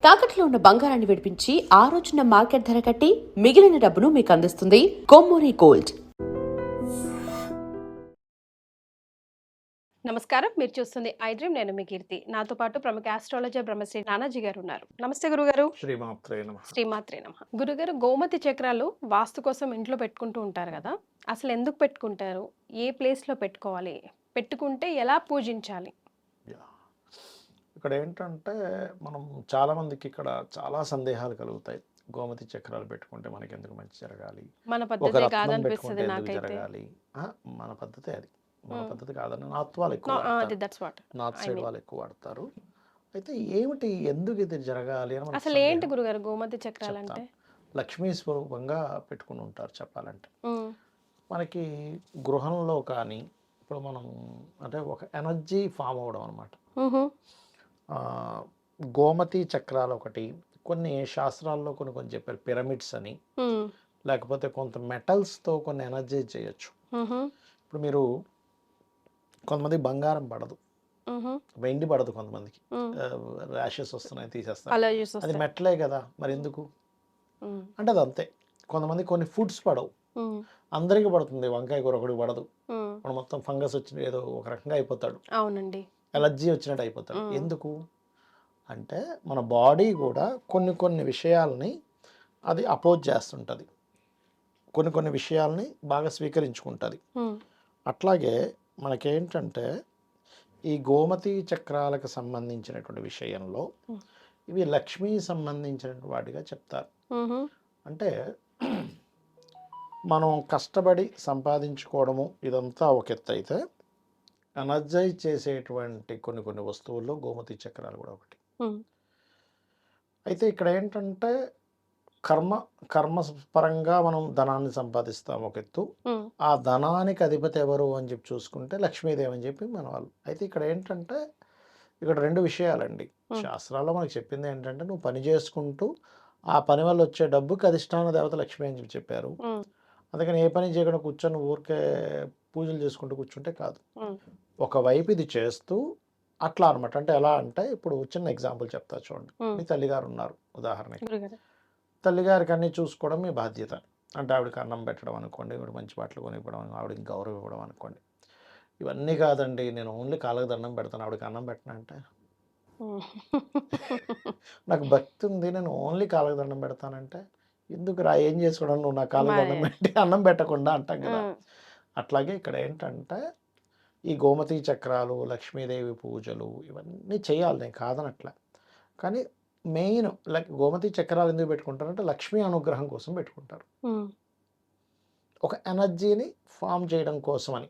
తాకట్లో ఉన్న బంగారాన్ని విడిపించి ఆ రోజున మార్కెట్ ధర కట్టి మిగిలిన డబ్బును మీకు అందిస్తుంది కొమ్మూరి గోల్డ్. నమస్కారం, మీరు చూస్తుంది ఐ డ్రీమ్. నేను మీ కీర్తి. నాతో పాటు ప్రముఖ ఆస్ట్రాలజర్ బ్రహ్మశ్రీ నానాజీ గారు ఉన్నారు. నమస్తే గురుగారు. శ్రీమాత్రే నమః. గురుగారు, గోమతి చక్రాలు వాస్తు కోసం ఇంట్లో పెట్టుకుంటూ ఉంటారు కదా, అసలు ఎందుకు పెట్టుకుంటారు? ఏ ప్లేస్లో పెట్టుకోవాలి? పెట్టుకుంటే ఎలా పూజించాలి? ఇక్కడ ఏంటంటే మనం చాలామందికి ఇక్కడ చాలా సందేహాలు కలుగుతాయి. గోమతి చక్రాలు పెట్టుకుంటే మనకి ఎందుకు మంచి జరగాలి, మన ఒక పద్ధతే రత్నం కాదనిపిస్తుంది పెట్టుకుంటే ఎందుకు నాకైతే. జరగాలి. మన పద్ధతే అది, మన పద్ధతి కాదని నార్త్ వాళ్ళు ఎక్కువ వాడతారు. దట్స్ వాట్ నార్త్ సైడ్ వాళ్ళు ఎక్కువ వాడతారు. అయితే ఏమిటి, ఎందుకు ఇది జరగాలి అని మనకు అసలు ఏంటి సందేహం. గురుగారు గోమతి చక్రాలు అంటే? చెప్తాను. లక్ష్మీ స్వరూపంగా పెట్టుకుని ఉంటారు చెప్పాలంటే. మనకి గృహంలో కానీ ఇప్పుడు మనం అంటే ఒక ఎనర్జీ ఫామ్ అవ్వడం అనమాట. గోమతి చక్రాలు ఒకటి, కొన్ని శాస్త్రాల్లో కొన్ని కొన్ని చెప్పారు పిరమిడ్స్ అని, లేకపోతే కొంత మెటల్స్తో కొన్ని ఎనర్జీ చేయొచ్చు. ఇప్పుడు మీరు కొంతమంది బంగారం పడదు, వెండి పడదు, కొంతమందికి ర్యాషెస్ వస్తున్నాయి తీసేస్తారు, అది మెటలే కదా మరి ఎందుకు అంటే అది అంతే. కొంతమంది కొన్ని ఫుడ్స్ పడవు, అందరికీ పడుతుంది, వంకాయ కూర ఒకటి పడదు, మనం మొత్తం ఫంగస్ వచ్చిన ఏదో ఒక రకంగా అయిపోతాడు, అవునండి, ఎలర్జీ వచ్చినట్టు అయిపోతాడు. ఎందుకు అంటే మన బాడీ కూడా కొన్ని కొన్ని విషయాల్ని అది అపోజ్ చేస్తుంటుంది, కొన్ని కొన్ని విషయాల్ని బాగా స్వీకరించుకుంటుంది. అట్లాగే మనకేంటంటే ఈ గోమతి చక్రాలకు సంబంధించినటువంటి విషయంలో ఇవి లక్ష్మీ సంబంధించిన వాటిగా చెప్తారు. అంటే మనం కష్టపడి సంపాదించుకోవడము ఇదంతా ఒక ఎత్తు అయితే, ఎనర్జైజ్ చేసేటువంటి కొన్ని కొన్ని వస్తువుల్లో గోమతి చక్రాలు కూడా ఒకటి. అయితే ఇక్కడ ఏంటంటే కర్మ పరంగా మనం ధనాన్ని సంపాదిస్తాం ఒక ఎత్తు, ఆ ధనానికి అధిపతి ఎవరు అని చెప్పి చూసుకుంటే లక్ష్మీదేవి అని చెప్పి మన వాళ్ళు. అయితే ఇక్కడ ఏంటంటే ఇక్కడ రెండు విషయాలండి. శాస్త్రాల్లో మనకు చెప్పింది ఏంటంటే నువ్వు పని చేసుకుంటూ ఆ పని వల్ల వచ్చే డబ్బుకి అధిష్టాన దేవత లక్ష్మి అని చెప్పి చెప్పారు. అందుకని ఏ పని చేయకుండా కూర్చొని ఊరికే పూజలు చేసుకుంటూ కూర్చుంటే కాదు, ఒకవైపు ఇది చేస్తూ అట్లా అనమాట. అంటే ఎలా అంటే ఇప్పుడు చిన్న ఎగ్జాంపుల్ చెప్తా చూడండి. మీ తల్లిగారు ఉన్నారు ఉదాహరణకి, తల్లిగారికి అన్నీ చూసుకోవడం మీ బాధ్యత. అంటే ఆవిడకి అన్నం పెట్టడం అనుకోండి, ఆవిడ మంచి బట్టలు కొనివ్వడం, ఆవిడకి గౌరవం ఇవ్వడం అనుకోండి. ఇవన్నీ కాదండి, నేను ఓన్లీ కాళ్ళకి దండం పెడతాను, ఆవిడకి అన్నం పెట్టను అంటే నాకు భక్తి ఉంది, నేను ఓన్లీ కాళ్ళకి దండం పెడతానంటే ఎందుకు రా, ఏం చేసుకోవడం నువ్వు నా కాళ్ళకి దండం పెట్టి అన్నం పెట్టకుండా అంటాం కదా. అట్లాగే ఇక్కడ ఏంటంటే ఈ గోమతి చక్రాలు, లక్ష్మీదేవి పూజలు ఇవన్నీ చేయాలి, నేను కాదనట్లే. కానీ మెయిన్ గోమతి చక్రాలు ఎందుకు పెట్టుకుంటారంటే లక్ష్మీ అనుగ్రహం కోసం పెట్టుకుంటారు, ఒక ఎనర్జీని ఫామ్ చేయడం కోసం అని.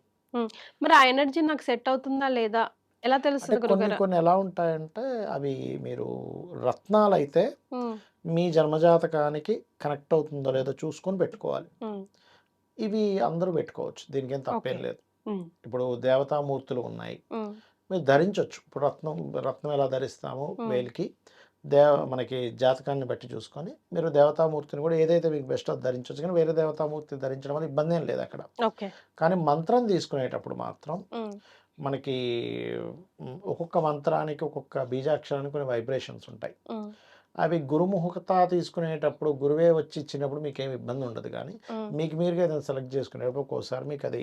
మరి ఆ ఎనర్జీ నాకు సెట్ అవుతుందా లేదా ఎలా తెలుస్తుంది? కొన్ని కొన్ని ఎలా ఉంటాయంటే అవి మీరు రత్నాలు అయితే మీ జన్మజాతకానికి కనెక్ట్ అవుతుందో లేదో చూసుకొని పెట్టుకోవాలి. ఇవి అందరూ పెట్టుకోవచ్చు, దీనికి ఏం తప్పేం లేదు. ఇప్పుడు దేవతామూర్తులు ఉన్నాయి, మీరు ధరించవచ్చు. ఇప్పుడు రత్నం ఎలా ధరిస్తామో వేలికి, మనకి జాతకాన్ని బట్టి చూసుకొని మీరు దేవతామూర్తిని కూడా ఏదైతే మీకు బెస్ట్ అది ధరించవచ్చు. కానీ వేరే దేవతామూర్తి ధరించడం వల్ల ఇబ్బంది ఏం లేదు అక్కడ. కానీ మంత్రం తీసుకునేటప్పుడు మాత్రం మనకి ఒక్కొక్క మంత్రానికి ఒక్కొక్క బీజాక్షరానికి కొన్ని వైబ్రేషన్స్ ఉంటాయి. అవి గురుముహూర్త తీసుకునేటప్పుడు గురువే వచ్చి ఇచ్చినప్పుడు మీకు ఏమి ఇబ్బంది ఉండదు. కానీ మీకు మీరుగా ఏదైనా సెలెక్ట్ చేసుకునేటప్పుడు ఒక్కోసారి మీకు అది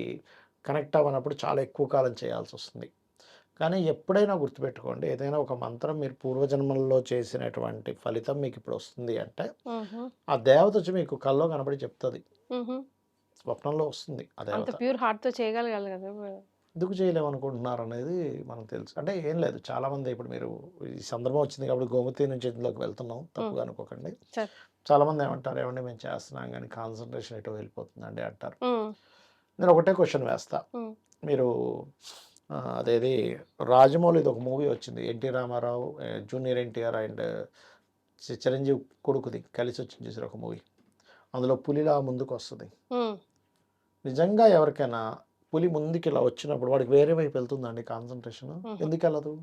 కనెక్ట్ అవ్వనప్పుడు చాలా ఎక్కువ కాలం చేయాల్సి వస్తుంది. కానీ ఎప్పుడైనా గుర్తుపెట్టుకోండి, ఏదైనా ఒక మంత్రం మీరు పూర్వజన్మల్లో చేసినటువంటి ఫలితం మీకు ఇప్పుడు వస్తుంది అంటే ఆ దేవత వచ్చి మీకు కల్లో కనబడి చెప్తుంది, స్వప్నంలో వస్తుంది. ఆ దేవత ప్యూర్ హార్ట్తో చేయగలగాలి కదా, ఎందుకు చేయలేము అనుకుంటున్నారు అనేది మనకు తెలుసు. అంటే ఏం లేదు, చాలామంది ఇప్పుడు మీరు ఈ సందర్భం వచ్చింది కాబట్టి గోమతి నుంచి ఇందులోకి వెళ్తున్నాం, తప్పుగా అనుకోకండి. చాలామంది ఏమంటారు, ఏమంటే మేము చేస్తున్నాం కానీ కాన్సన్ట్రేషన్ ఎటో వెళ్ళిపోతుందండి అంటారు. నేను ఒకటే క్వశ్చన్ వేస్తా, మీరు అదేది రాజమౌళిది ఒక మూవీ వచ్చింది, ఎన్టీ రామారావు, జూనియర్ ఎన్టీఆర్ అండ్ చిరంజీవి కొడుకుది కలిసి వచ్చింది చూసారు ఒక మూవీ, అందులో పులిలా ముందుకు వస్తుంది. నిజంగా ఎవరికైనా పులి ముందుకి ఇలా వచ్చినప్పుడు వాడికి వేరే వైపు వెళ్తుందండి కాన్సన్ట్రేషన్, ఎందుకు వెళ్ళదు?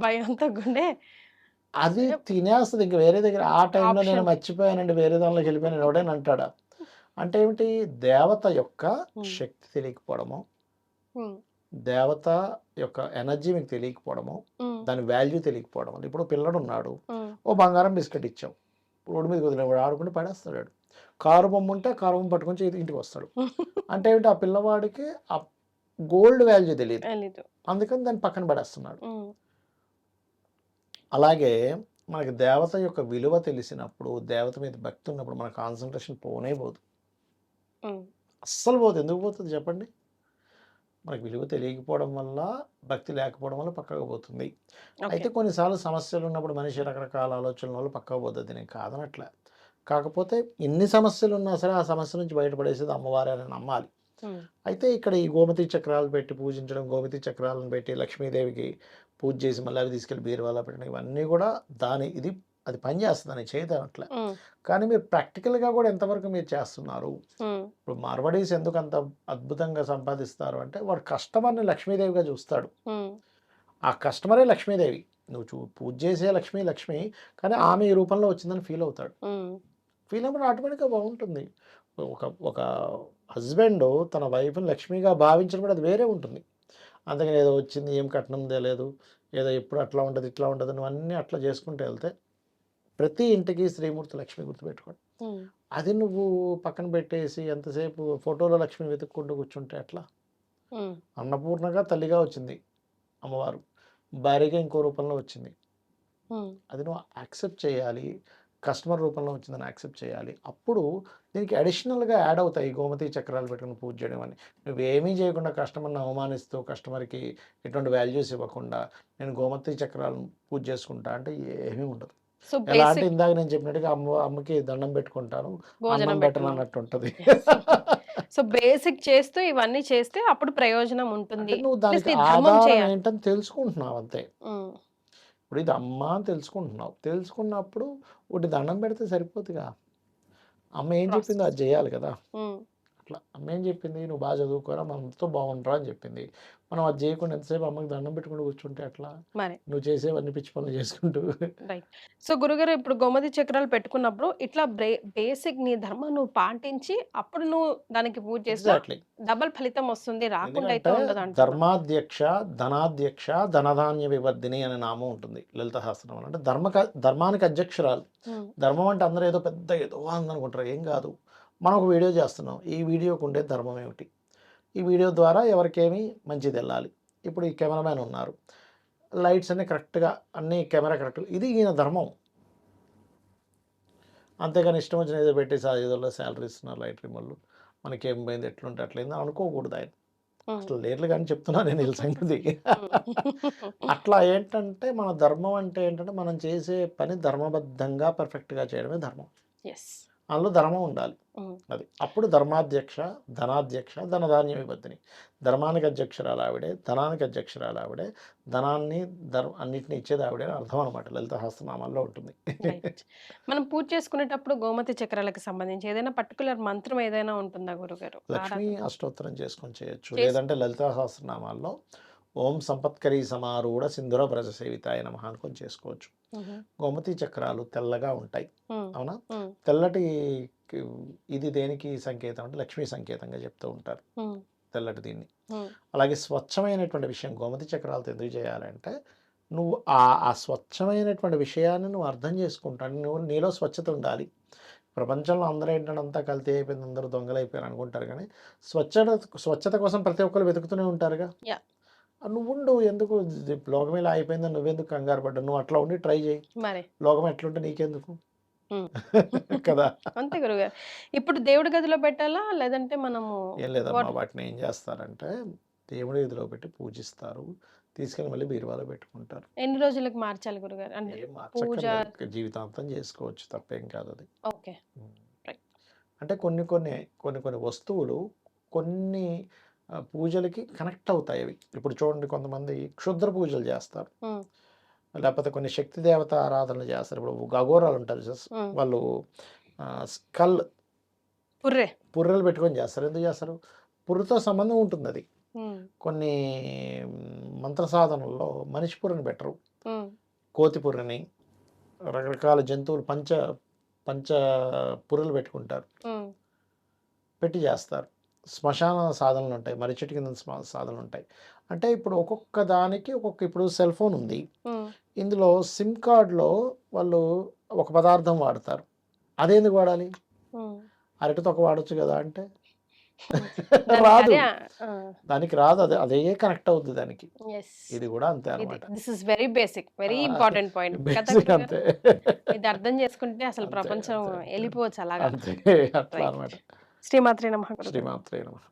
భయంతో గుండె అది తినేస్తుంది ఇంక వేరే దగ్గర. ఆ టైంలో నేను మర్చిపోయానండి, వేరే దానిలోకి వెళ్ళిపోయాను ఎవడైనా అంటాడా? అంటే ఏమిటి, దేవత యొక్క శక్తి తెలియకపోవడము, దేవత యొక్క ఎనర్జీ మీకు తెలియకపోవడము, ఉమ్, దాని వాల్యూ తెలియకపోవడం వల్ల. ఇప్పుడు పిల్లడు ఉన్నాడు, ఉమ్, ఓ బంగారం బిస్కెట్ ఇచ్చాం, రోడ్డు మీద వదిలేవాడు ఆడుకుంటే పడేస్తాడు వాడు. కారు బొమ్మ ఉంటే కారు బొమ్మ పట్టుకొని ఇంటికి వస్తాడు. అంటే ఏంటి, ఆ పిల్లవాడికి ఆ గోల్డ్ వాల్యూ తెలియదు, తెలీదు. అందుకని దాన్ని పక్కన పడేస్తున్నాడు. ఉమ్, అలాగే మనకి దేవత యొక్క విలువ తెలిసినప్పుడు, దేవత మీద భక్తి ఉన్నప్పుడు మన కాన్సన్ట్రేషన్ పోనే పోదు, ఉమ్, అస్సలు పోదు. ఎందుకు పోతుంది చెప్పండి? మనకి విలువ తెలియకపోవడం వల్ల, భక్తి లేకపోవడం వల్ల పక్కకు పోతుంది. ఓకే. అయితే కొన్నిసార్లు సమస్యలు ఉన్నప్పుడు మనిషి రకరకాల ఆలోచనల వల్ల పక్కకు పోతుంది, నేను కాదనట్లే. కాకపోతే ఎన్ని సమస్యలు ఉన్నా సరే ఆ సమస్య నుంచి బయటపడేసేది అమ్మవారే అని నమ్మాలి. ఉమ్, అయితే ఇక్కడ ఈ గోమతి చక్రాలు పెట్టి పూజించడం, గోమతి చక్రాలను పెట్టి లక్ష్మీదేవికి పూజ చేసి మళ్ళీ అవి తీసుకెళ్ళి బీరువాలో పెట్టడం, ఇవన్నీ కూడా అది పని చేస్తుంది అని చేయదనట్లే. ఉమ్, కానీ మీరు ప్రాక్టికల్గా కూడా ఎంతవరకు మీరు చేస్తున్నారు? ఉమ్, ఇప్పుడు మార్వాడీస్ ఎందుకు అంత అద్భుతంగా సంపాదిస్తారు అంటే, వాడు కస్టమర్ని లక్ష్మీదేవిగా చూస్తాడు. ఉమ్, ఆ కస్టమరే లక్ష్మీదేవి. నువ్వు పూజ చేసే లక్ష్మి, కానీ ఆమె ఈ రూపంలో వచ్చిందని ఫీల్ అవుతాడు. ఉమ్, ఫీల్ అయినప్పుడు ఆటోమేటిక్గా బాగుంటుంది. ఒక ఒక హస్బెండ్ తన వైఫ్ని లక్ష్మిగా భావించినప్పుడు అది వేరే ఉంటుంది. అందుకని ఏదో వచ్చింది, ఏం కట్నం తెలియదు, ఏదో ఎప్పుడు అట్లా ఉంటుంది ఇట్లా ఉంటుంది, నువ్వు అన్నీ అట్లా చేసుకుంటూ వెళ్తే ప్రతి ఇంటికి శ్రీమూర్తి లక్ష్మి గుర్తుపెట్టుకోండి. ఉమ్, అది నువ్వు పక్కన పెట్టేసి ఎంతసేపు ఫోటోలో లక్ష్మిని వెతుక్కుంటూ కూర్చుంటే అట్లా. ఉమ్, అన్నపూర్ణగా తల్లిగా వచ్చింది అమ్మవారు, భార్యగా ఇంకో రూపంలో వచ్చింది. ఉమ్, అది నువ్వు యాక్సెప్ట్ చేయాలి. కస్టమర్ రూపంలో వచ్చిందని యాక్సెప్ట్ చేయాలి. అప్పుడు దీనికి అడిషనల్గా యాడ్ అవుతాయి గోమతి చక్రాలు పెట్టుకుని పూజ చేయడం అని. నువ్వేమీ చేయకుండా కస్టమర్ని అవమానిస్తూ, కస్టమర్కి ఎటువంటి వాల్యూస్ ఇవ్వకుండా నేను గోమతి చక్రాలను పూజ చేసుకుంటా అంటే ఏమీ ఉండదు. సో ఎలా అంటే బేసిక్ ఇందాక నేను చెప్పినట్టుగా అమ్మకి దండం పెట్టుకుంటాను, భోజనం అన్నం పెట్టను పెట్టను. అన్నట్టు ఉంటుంది. సో బేసిక్ చేస్తూ ఇవన్నీ చేస్తే అప్పుడు ప్రయోజనం అంటే ఉంటుంది. నువ్వు ప్లస్ దానికి నీ ధర్మం ఆధారం చేయాలి. ఏంటని తెలుసుకుంటున్నావు అంతే. ఉమ్, ఇప్పుడు ఇది అమ్మ అని తెలుసుకుంటున్నావు. తెలుసుకున్నప్పుడు ఒకటి దండం పెడితే సరిపోతుందిగా. అమ్మ ఏం చెప్పిందో ప్రాసెస్. అది చేయాలి కదా. ఉమ్, అట్లా అమ్మ ఏం చెప్పింది, నువ్వు బాగా చదువుకోరా, మనతో బాగుంటారా అని చెప్పింది. మనం అది చేయకుండా ఎంతసేపు అమ్మకి దండం పెట్టుకుంటూ కూర్చుంటే అట్లా మరి నువ్వు చేసేవన్నీ పిచ్చి పనులు చేసుకుంటూ. రైట్. సో గురుగారు ఇప్పుడు గోమతి చక్రాలు పెట్టుకున్నప్పుడు ఇట్లా బేసిక్ నీ ధర్మం నువ్వు పాటించి అప్పుడు నువ్వు దానికి పూజ చేస్తే ఎగ్జాక్ట్లీ. డబల్ ఫలితం వస్తుంది, రాకుండా అయితే ఎందుకంటే ఉండదు అంటున్నా. ధర్మాధ్యక్ష, ధనాధ్యక్ష, ధనధాన్య వివర్ధిని అనే నామం ఉంటుంది లలిత సహస్రనామం. అంటే ధర్మానికి అధ్యక్షురాలు. ఉమ్, ధర్మం అంటే అందరూ ఏదో పెద్ద ఏదో అనుకుంటారు, ఏం కాదు. మనం ఒక వీడియో చేస్తున్నాం, ఈ వీడియోకి ఉండే ధర్మం ఏమిటి, ఈ వీడియో ద్వారా ఎవరికేమి మంచిది వెళ్ళాలి. ఇప్పుడు ఈ కెమెరామ్యాన్ ఉన్నారు, లైట్స్ అన్నీ కరెక్ట్గా, అన్నీ కెమెరా కరెక్ట్గా, ఇది ఈయన ధర్మం. అంతేగాని ఇష్టం వచ్చిన ఏదో పెట్టేసి ఏదో శాలరీ ఇస్తున్నారు లైట్ రిమోళ్ళు, మనకేం పోయింది ఎట్లుంటే అట్లయింది అనుకోకూడదు ఆయన. ఉమ్, అసలు లేర్లు కానీ చెప్తున్నా నేను ఈ సంగతి. ఉమ్. అట్లా ఏంటంటే మన ధర్మం అంటే ఏంటంటే మనం చేసే పని ధర్మబద్ధంగా పర్ఫెక్ట్గా చేయడమే ధర్మం. ఎస్. అందులో ధర్మం ఉండాలి. ఉమ్, అది అప్పుడు ధర్మాధ్యక్ష, ధనాధ్యక్ష, ధనధాన్య విభర్తిని. ధర్మానికి అధ్యక్షురాలు ఆవిడే, ధనానికి అధ్యక్షురాలు ఆవిడే, ధనాన్ని అన్నిటిని ఇచ్చేది ఆవిడే అని అర్థం అనమాట. లలిత సహస్రనామాల్లో ఉంటుంది. రైట్. మనం పూజ చేసుకునేటప్పుడు గోమతి చక్రాలకు సంబంధించి ఏదైనా పర్టికులర్ మంత్రం ఏదైనా ఉంటుందా గురుగారు? లక్ష్మీ అష్టోత్తరం చేసుకొని చేయొచ్చు, చేస్- లేదంటే లలిత సహస్రనామాల్లో ఓం సంపత్కరీ సమారూఢ సింధుర వ్రజ సేవితాయ నమః అనుకొని చేసుకోవచ్చు. ఉహు, గోమతి చక్రాలు తెల్లగా ఉంటాయి, ఉమ్, అవునా. ఉమ్, తెల్లటి ఇది దేనికి సంకేతం అంటే లక్ష్మీ సంకేతంగా చెప్తూ ఉంటారు ఉమ్, తెల్లటి దీన్ని. ఉమ్, అలాగే స్వచ్ఛమైనటువంటి విషయం గోమతి చక్రాలతో ఎందుకు చేయాలంటే, నువ్వు ఆ స్వచ్ఛమైనటువంటి విషయాన్ని నువ్వు అర్థం చేసుకుంటాను, నువ్వు నీలో స్వచ్ఛత ఉండాలి. ప్రపంచంలో అందరూ ఏంటంటే అంతా కల్తీ అయిపోయింది, అందరూ దొంగలు అయిపోయారు అనుకుంటారు, కానీ స్వచ్ఛత కోసం ప్రతి ఒక్కరు వెతుకుతూనే ఉంటారుగా. యా. నువ్వు ఉండు, ఎందుకు లోకం ఇలా అయిపోయిందని నువ్వెందుకు కంగారు పడ్డావు, నువ్వు అట్లా ఉండి ట్రై చేయి, మరి లోకం ఎట్లుంటే నీకెందుకు. ఉమ్. కదా. అంతే గురుగారు. ఇప్పుడు దేవుడి గదిలో పెట్టాలా లేదంటే మనము ఏం లేదమ్మా, వాటిని ఏం చేస్తారంటే దేవుడి గదిలో పెట్టి పూజిస్తారు, తీసుకెళ్ళి మళ్ళీ బీరువాలో పెట్టుకుంటారు. ఎన్ని రోజులకు మార్చాలి గురుగారు? అంటే ఏం పూజ. మార్చక్కర్లేదు, జీవితాంతం చేసుకోవచ్చు, తప్పేం కాదు అది. ఓకే. రైట్. అంటే కొన్ని వస్తువులు కొన్ని పూజలకి కనెక్ట్ అవుతాయి అవి. ఇప్పుడు చూడండి, కొంతమంది క్షుద్ర పూజలు చేస్తారు, ఉమ్, లేకపోతే కొన్ని శక్తి దేవత ఆరాధనలు చేస్తారు. ఇప్పుడు అఘోరాలు ఉంటారు, ఉమ్. వాళ్ళు స్కల్ పుర్రే. పుర్రెలు పెట్టుకొని చేస్తారు. ఎందుకు చేస్తారు? పుర్రెతో సంబంధం ఉంటుంది అది. ఉమ్, కొన్ని మంత్ర సాధనల్లో మనిషి పుర్రెని పెట్టరు, ఉమ్, కోతి పుర్రెని, రకరకాల జంతువులు పంచ పుర్రెలు పెట్టుకుంటారు, ఉమ్, పెట్టి చేస్తారు. శ్మశాన సాధనలు ఉంటాయి, మర్రి చెట్టు కింద సాధనలు ఉంటాయి. అంటే ఇప్పుడు ఒక్కొక్క దానికి ఇప్పుడు సెల్ ఫోన్ ఉంది, ఇందులో సిమ్ కార్డ్లో వాళ్ళు ఒక పదార్థం వాడతారు. అదేందుకు వాడాలి? అరటి తొక్క వాడొచ్చు కదా అంటే రాదు, దానికి రాదు, అదే కనెక్ట్ అవుద్ది దానికి. ఇది కూడా అంతే అనమాట. This is very basic, very important point. Basic అంతే. ఇది అర్థం చేసుకుంటే అసలు అంతే, ప్రపంచం అంతే, అంతే. వెళ్ళిపోవచ్చు అలాగా. అంతే అట్లా అనమాట. శ్రీమాత్రే నమః. శ్రీమాత్రే నమః.